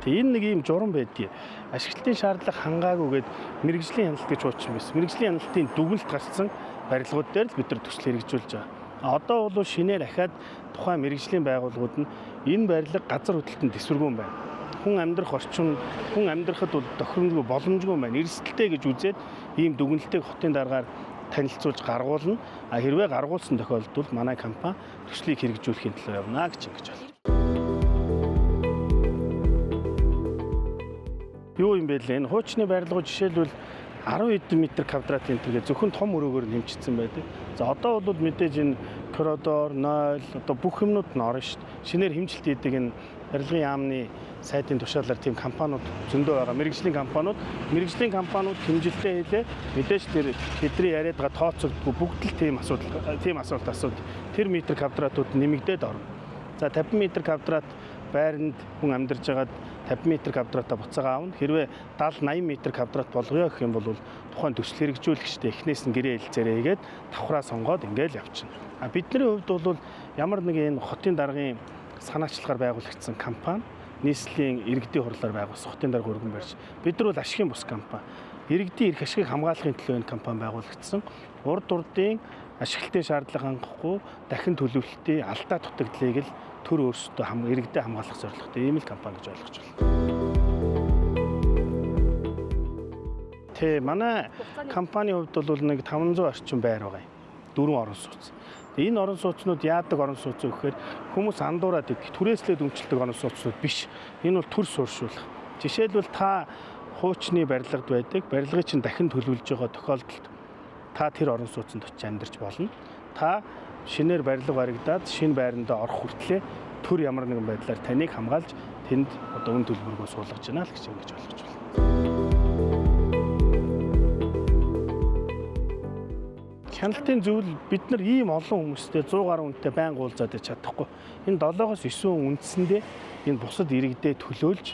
Тэгээ энэ нэг ийм журам байдгийг ашиглалтын шаардлага хангаагүйгээд мэрэгжлийн хяналт гэж хуучин байсан. Мэрэгжлийн хяналтын дүгнэлт гарсан барилгууд дээр л бид нар төсөл хэрэгжүүлж байгаа. Одоо бол шинээр ахаад тухайн мэрэгжлийн байгууллагууд нь энэ барилга газар хөдлөлтөнд дэсвэргүй байна. Хүн амьдрах орчин, хүн амьдрахад бол тохиромжгүй боломжгүй байна. Эрсдэлтэй гэж үзээд ийм дүгнэлтийг хотын дараагаар танилцуулж гаргуулна. Хэрвээ гаргуулсан тохиолдолд манай компани төслийг хэрэгжүүлэхийн төлөө явна гэж ингэж байна. Юу юм бэ лээ? Энэ хуучны барилгууд жишээлбэл 10 эдэн метр квадрат метргээ зөвхөн том өрөөгөөр нэмэгдсэн байдаг. За одоо бол мэдээж энэ коридор, нойл одоо бүх юмнууд нь орно шүү дээ. Шинээр хэмжилт хийдэг энэ барилгын яамны сайдын тушаалаар тийм компаниуд зөндөө байгаа. Мэргэжлийн компаниуд хэмжилтээ хийлээ. Мэдээж тэр тэдний яриад байгаа тооцогдгүй бүгд л тийм асуулт асууд. Тэр метр квадратууд нэмэгдээд орно. За 50 метр квадрат байранд хүн амьдарч байгаад 50 метр квадратаа буцаага аавна. Хэрвээ 70-80 метр квадрат болгоё гэх юм бол тухайн төсөл хэрэгжүүлэгчтэй эхнээс нь гэрээ хэлцээрээ хийгээд давхраа сонгоод ингээл явчихна. Бидний хувьд бол ямар нэгэн хотын даргын санаачлагаар байгуулагдсан компани нийслэлийн иргэдийн хурлаар байгуулсан хотын дарга өргөн барьж бид нар бол ашигын бус компани. Иргэдийн эрх ашигыг хамгаалахын төлөө энэ компани байгуулагдсан. Урд урдын ашиглалтын шаардлага хангахгүй дахин төлөвлөлтийн алдаа дутагдлыг л төр өөрсдөө иргэдэд хамгаалах зорилготой ийм л компани гэж ойлгож байна. Манай компанийн хувьд бол нэг 500 орчим байр байгаа юм. 4 орон сууц. Энэ орон сууцнууд яадаг орон сууц вэ гэхээр хүмүүс андуураад идэх, түрээслээд өмчлөдөг орон сууцнууд биш. Энэ бол төр сууршуулах. Жишээлбэл та хуучны барилгад байдаг, барилгыг чинь дахин төлөвлөж байгаа тохиолдолд та тэр орон сууцнд очиж амьдарч болно. Та шинээр барилга баригдаад шинэ байрандаа орох хүртлээр төр ямар нэгэн байдлаар таныг хамгаалж тэнд одоо үн төлбөргөө суулгаж байна л гэж ингэж ойлгож байна. Хяналтын зүйл бид нар ийм олон хүмүүстэй 100 гаруй хүнтэй байнга уулзаад чадахгүй. Энэ 7-9 хүн үндсэндээ энэ бусад иргэдэд төлөөлж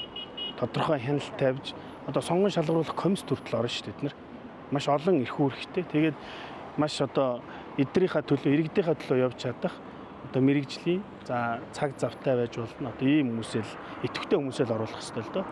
тодорхой хяналт тавьж одоо сонгон шалгаруулах комисс төртөл орно шүү дээ бид нар. Маш олон эрх үүрэгтэй. Тэгээд маш одоо эдрийнхаа төлөө иргэдийнхаа төлөө явж чадах одоо мэрэгжлийн за цаг завтай байж болно. Одоо ийм хүмүүсэл идэвхтэй хүмүүсэл оруулах хэрэгтэй л доо.